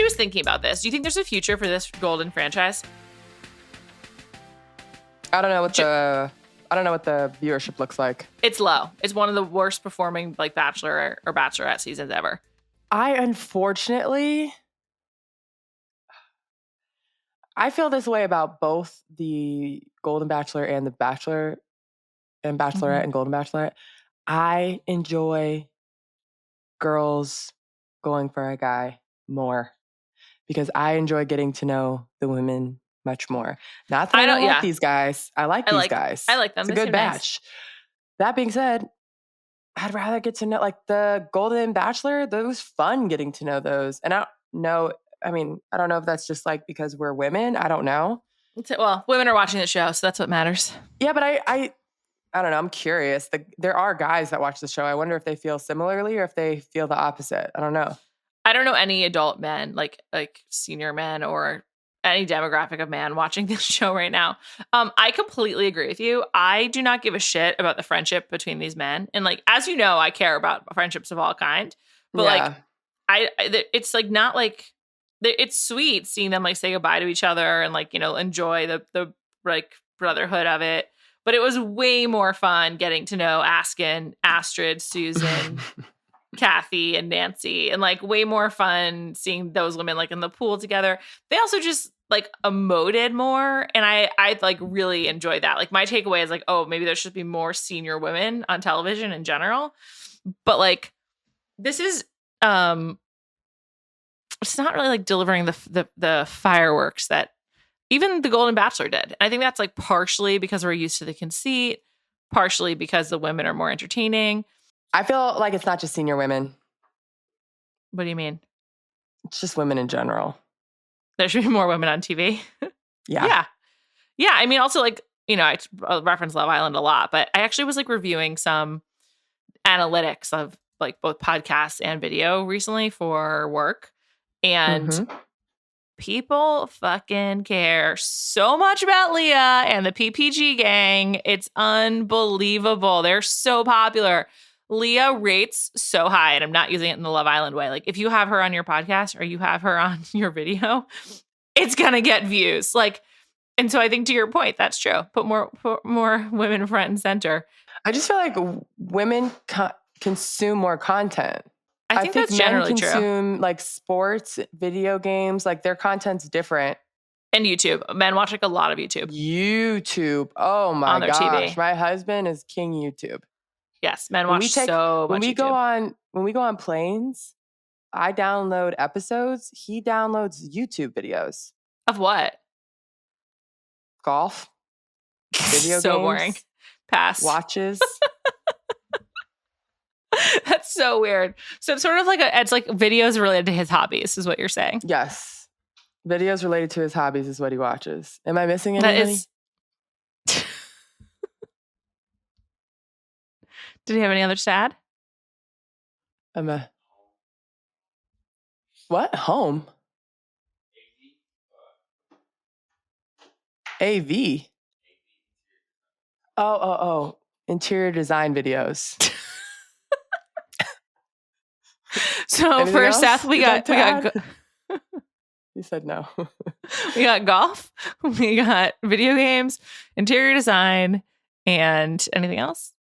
actually was thinking about this. Do you think there's a future for this Golden franchise? I don't know what the viewership looks like. It's low. It's one of the worst performing like Bachelor or Bachelorette seasons ever. I feel this way about both the Golden Bachelor and the Bachelor and Bachelorette and Golden Bachelorette. I enjoy girls going for a guy more because I enjoy getting to know the women much more. Not that I don't like these guys. I like these guys. I like them. It's a good batch. Nice. That being said, I'd rather get to know like the Golden Bachelor. That was fun getting to know those. And I don't know. I mean, I don't know if that's just like because we're women. I don't know. Well, women are watching the show, so that's what matters. Yeah, but I don't know. I'm curious. There are guys that watch the show. I wonder if they feel similarly or if they feel the opposite. I don't know. I don't know any adult men, like senior men or any demographic of man watching this show right now. I completely agree with you. I do not give a shit about the friendship between these men. And like, as you know, I care about friendships of all kind. But like, it's like not like, it's sweet seeing them like say goodbye to each other and like, you know, enjoy the like brotherhood of it. But it was way more fun getting to know Askin, Astrid, Susan, Kathy, and Nancy, and like way more fun seeing those women like in the pool together. They also just like emoted more, and I like really enjoyed that. Like my takeaway is like, oh, maybe there should be more senior women on television in general. But like this is it's not really like delivering the fireworks that even the Golden Bachelor did. I think that's like partially because we're used to the conceit, partially because the women are more entertaining. I feel like it's not just senior women. What do you mean? It's just women in general. There should be more women on TV. Yeah. Yeah. I mean, also like, you know, I reference Love Island a lot, but I actually was like reviewing some analytics of like both podcasts and video recently for work. And people fucking care so much about Leah and the PPG gang. It's unbelievable. They're so popular. Leah rates so high, and I'm not using it in the Love Island way. Like if you have her on your podcast or you have her on your video, it's going to get views. Like, and so I think to your point, that's true. Put more women front and center. I just feel like women consume more content. I think that's generally true. Men consume like sports, video games, like their content's different. And YouTube. Men watch like a lot of YouTube. Oh my gosh. TV. My husband is king YouTube. Yes, men watch so much YouTube. When we go on planes, I download episodes. He downloads YouTube videos. Of what? Golf. Video so games. Boring. Pass. Watches. That's so weird. So it's sort of like it's like videos related to his hobbies is what you're saying. Yes. Videos related to his hobbies is what he watches. Am I missing anything? Did he have any other sad? What? Home? AV? Oh. Interior design videos. So anything for else? Seth, we got You said no. We got golf, we got video games, interior design, and anything else?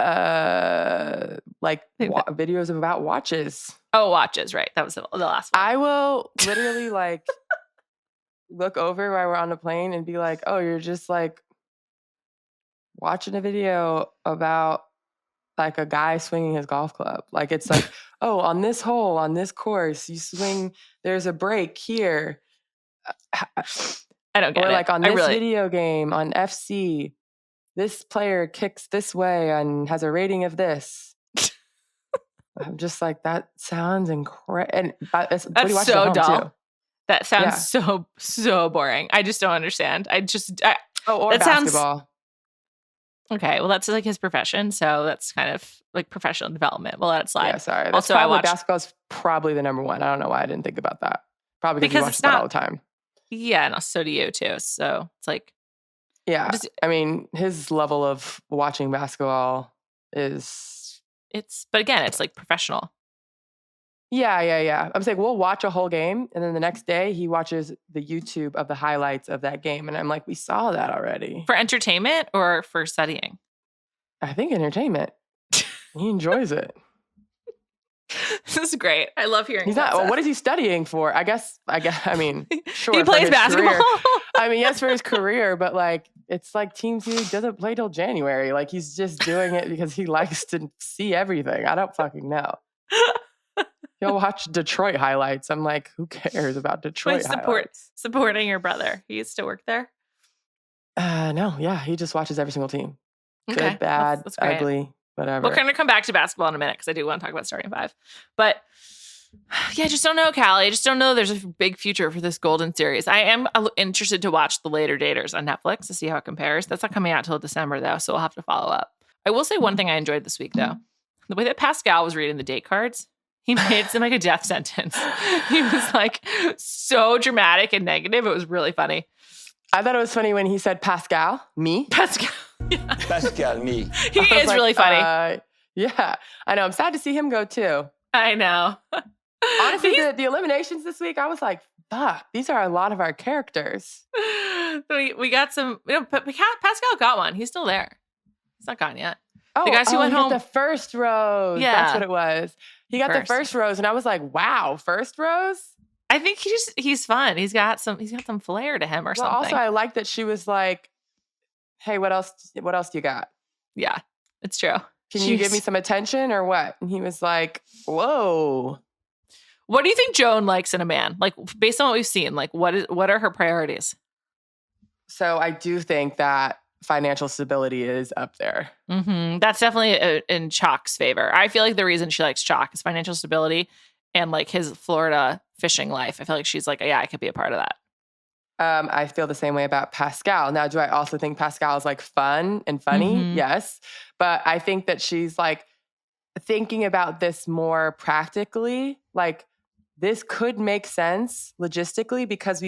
Videos about watches. Oh, watches, right. That was the last one. I will literally like look over while we're on the plane and be like, oh, you're just like watching a video about like a guy swinging his golf club. Like it's like, oh, on this hole, on this course, you swing, there's a break here. I don't get it. Or like on this video game, on FC, this player kicks this way and has a rating of this. I'm just like, that sounds incredible. And that's so dull. Too. That sounds so boring. I just don't understand. Or basketball. Okay, well, that's like his profession, so that's kind of like professional development. We'll let it slide. Yeah, sorry. That's also, basketball is probably the number one. I don't know why I didn't think about that. Probably because you watch that all the time. Yeah, and so do you too. So it's like, yeah. I mean, his level of watching basketball is. But again, it's like professional. Yeah. I'm saying we'll watch a whole game, and then the next day he watches the YouTube of the highlights of that game, and I'm like, we saw that already. For entertainment or for studying? I think entertainment. He enjoys it. This is great. I love hearing. He's not. Well, what is he studying for? I guess. I mean, sure. He plays basketball. I mean, yes, for his career, but like, it's like Team 2 doesn't play till January. Like, he's just doing it because he likes to see everything. I don't fucking know. He'll watch Detroit highlights. I'm like, who cares about Detroit highlights? Supporting your brother. He used to work there? No. Yeah, he just watches every single team. Okay. Good, bad, that's ugly, whatever. We're going to come back to basketball in a minute because I do want to talk about starting five. But yeah, I just don't know, Callie. I just don't know there's a big future for this Golden series. I am interested to watch The Later Daters on Netflix to see how it compares. That's not coming out till December, though, so we'll have to follow up. I will say one thing I enjoyed this week, though. The way that Pascal was reading the date cards, he made it seem like a death sentence. He was like so dramatic and negative. It was really funny. I thought it was funny when he said Pascal, me. Pascal. Yeah. Pascal, me. He is like, really funny. Yeah, I know. I'm sad to see him go too. I know. Honestly, the eliminations this week, I was like, fuck, these are a lot of our characters. We got some, but Pascal got one. He's still there. He's not gone yet. Oh, the guys who went home. The first rose. Yeah. That's what it was. He got the first rose, and I was like, wow, first rose? I think he's fun. He's got some flair to him or something. Also, I like that she was like, hey, what else do you got? Yeah, it's true. Can you give me some attention or what? And he was like, whoa. What do you think Joan likes in a man? Like, based on what we've seen, like what are her priorities? So I do think that financial stability is up there. Mm-hmm. That's definitely in Chalk's favor. I feel like the reason she likes Chalk is financial stability and like his Florida fishing life. I feel like she's like, yeah, I could be a part of that. I feel the same way about Pascal. Now, do I also think Pascal is like fun and funny? Mm-hmm. Yes. But I think that she's like thinking about this more practically. Like, this could make sense logistically because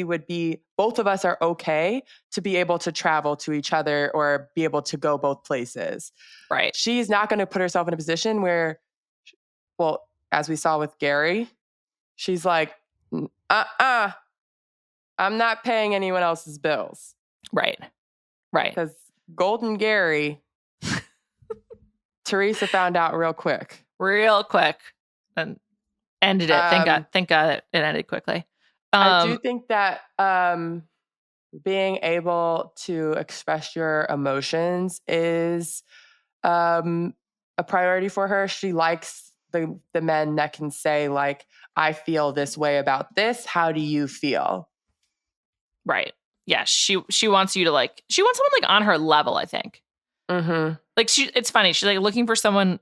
both of us are okay to be able to travel to each other or be able to go both places. Right. She's not going to put herself in a position where, well, as we saw with Gary, she's like, I'm not paying anyone else's bills. Right. Because Golden Gary, Teresa found out real quick. And ended it. Thank God it ended quickly. I do think that being able to express your emotions is a priority for her. She likes the men that can say, like, I feel this way about this. How do you feel? Right. Yeah. She wants you to she wants someone like on her level, I think. Mm-hmm. Like it's funny. She's like looking for someone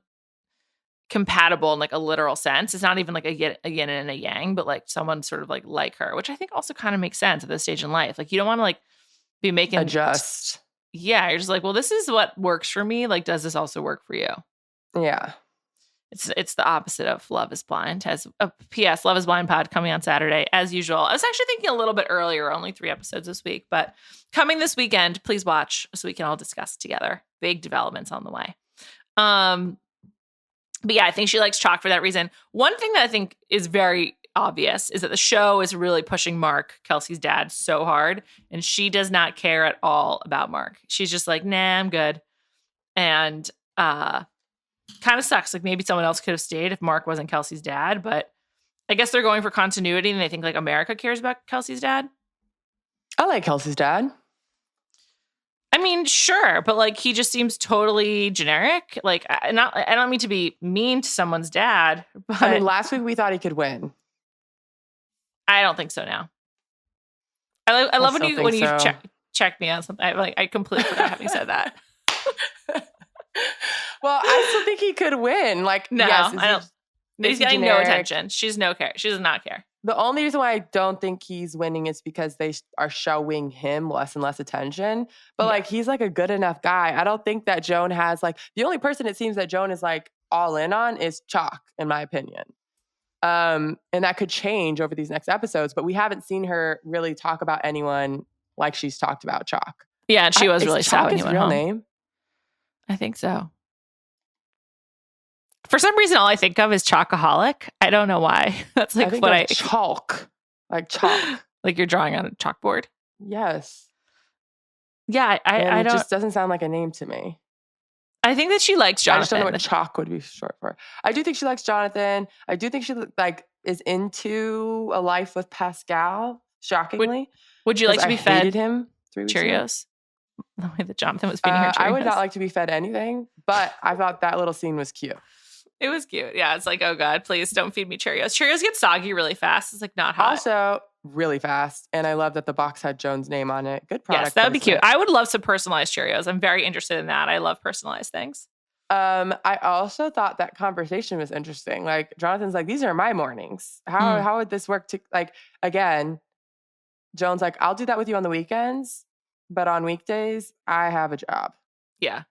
compatible in like a literal sense. It's not even like a yin and a yang, but like someone sort of like her, which I think also kind of makes sense at this stage in life. Like you don't want to like be making adjust. Yeah. You're just like, well, this is what works for me. Like, does this also work for you? Yeah. It's the opposite of Love is Blind. As a PS, Love is Blind pod coming on Saturday as usual. I was actually thinking a little bit earlier, only 3 episodes this week, but coming this weekend, please watch so we can all discuss together. Big developments on the way. But yeah, I think she likes Chalk for that reason. One thing that I think is very obvious is that the show is really pushing Mark, Kelsey's dad, so hard, and she does not care at all about Mark. She's just like, nah, I'm good. And kind of sucks. Like maybe someone else could have stayed if Mark wasn't Kelsey's dad, but I guess they're going for continuity and they think like America cares about Kelsey's dad. I like Kelsey's dad. I mean, sure, but like he just seems totally generic. Like I don't mean to be mean to someone's dad, but I mean, last week we thought he could win. I don't think so now. I love when you check me on something. I completely forgot having said that. Well, I still think he could win. Like, no, yes, I don't. He's getting generic? No attention. She does not care. She does not care. The only reason why I don't think he's winning is because they are showing him less and less attention. But like, he's like a good enough guy. I don't think that Joan has like, the only person it seems that Joan is like all in on is Chalk, in my opinion. And that could change over these next episodes, but we haven't seen her really talk about anyone like she's talked about Chalk. Yeah, and she was really sad when he went home. Name? I think so. For some reason, all I think of is Chocoholic. I don't know why. That's like what I chalk. Like chalk. Like you're drawing on a chalkboard. Yes. Yeah, I don't. It just doesn't sound like a name to me. I think that she likes Jonathan. I just don't know what chalk would be short for. I do think she likes Jonathan. I do think she like is into a life with Pascal. Shockingly, would you like to be fed? Hated him 3 weeks Cheerios. The way that Jonathan was feeding her Cheerios. I would not like to be fed anything, but I thought that little scene was cute. It was cute. Yeah, it's like, oh God, please don't feed me Cheerios. Cheerios get soggy really fast. It's like not hot. Also, really fast. And I love that the box had Joan's name on it. Good product. Yes, that would be cute. I would love some personalized Cheerios. I'm very interested in that. I love personalized things. I also thought that conversation was interesting. Like Jonathan's like, these are my mornings. How would this work? Again, Joan's like, I'll do that with you on the weekends, but on weekdays, I have a job. Yeah,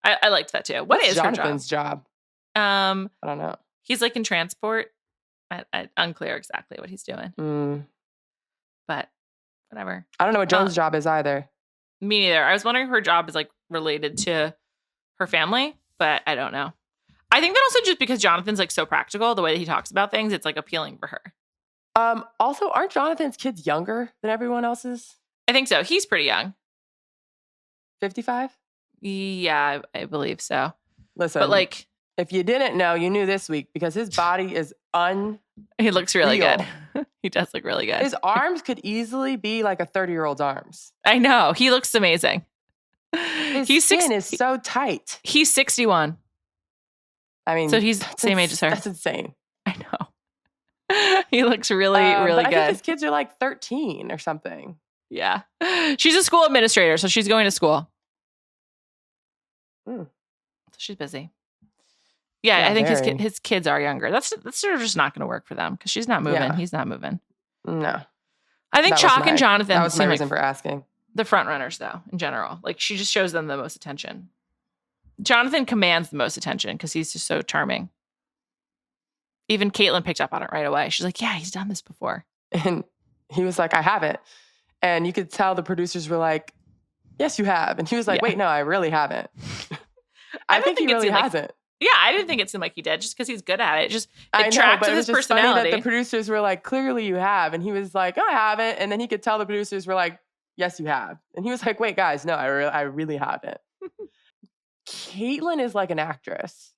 I liked that too. What is Jonathan's job? I don't know. He's like in transport. Unclear exactly what he's doing. But whatever. I don't know what Joan's job is either. Me neither. I was wondering if her job is like related to her family, but I don't know. I think that also just because Jonathan's like so practical, the way that he talks about things, it's like appealing for her. Also, aren't Jonathan's kids younger than everyone else's? I think so. He's pretty young. 55? Yeah, I believe so. Listen, but like, if you didn't know, you knew this week because his body is He looks really good. He does look really good. His arms could easily be like a 30-year-old's arms. I know. He looks amazing. His skin is so tight. He's 61. I mean, so he's same age as her. That's insane. I know. He looks really good. I think his kids are like 13 or something. Yeah. She's a school administrator, so she's going to school. So she's busy. Yeah, I think his kids are younger. That's sort of just not going to work for them because she's not moving. Yeah. He's not moving. No. I think Chalk and Jonathan. That was my reason for asking. The front runners, though, in general. Like, she just shows them the most attention. Jonathan commands the most attention because he's just so charming. Even Caitlin picked up on it right away. She's like, yeah, he's done this before. And he was like, I haven't. And you could tell the producers were like, yes, you have. And he was like, wait, no, I really haven't. I think he really hasn't. Yeah, I didn't think it seemed like he did just because he's good at it. It tracks with his personality. Funny that the producers were like, clearly you have. And he was like, oh, I haven't. And then he could tell the producers were like, yes, you have. And he was like, wait, guys, no, I really haven't. Caitlin is like an actress.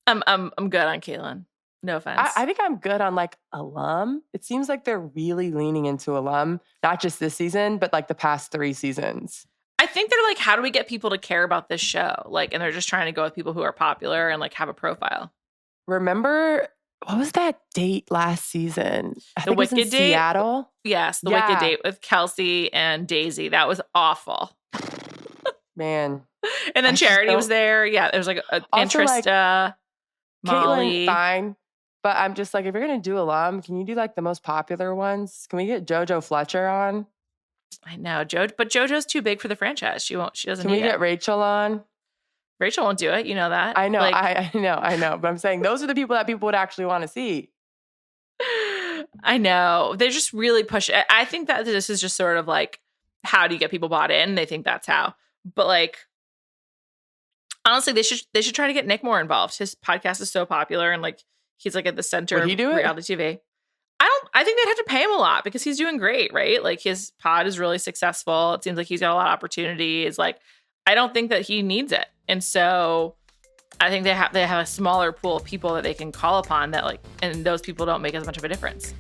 I'm good on Caitlin. No offense. I think I'm good on like alum. It seems like they're really leaning into alum, not just this season, but like the past 3 seasons. I think they're like, how do we get people to care about this show? Like, and they're just trying to go with people who are popular and like have a profile. Remember, what was that date last season? The Wicked date? Seattle? Yes, the Wicked date with Kelsey and Daisy. That was awful. Man. And then Charity was there. Yeah, there was like an interest. Like, Molly. Caitlin, fine. But I'm just like, if you're going to do alum, can you do like the most popular ones? Can we get JoJo Fletcher on? I know, but JoJo's too big for the franchise. She doesn't Can we get Rachel on? Rachel won't do it. You know that. I know, like, I know. But I'm saying those are the people that people would actually want to see. I know. They just really push it. I think that this is just sort of like, how do you get people bought in? They think that's how. But like, honestly, they should try to get Nick more involved. His podcast is so popular and like he's like at the center of reality TV. I think they'd have to pay him a lot because he's doing great, right? Like his pod is really successful. It seems like he's got a lot of opportunities. Like I don't think that he needs it. And so I think they have a smaller pool of people that they can call upon that like, and those people don't make as much of a difference.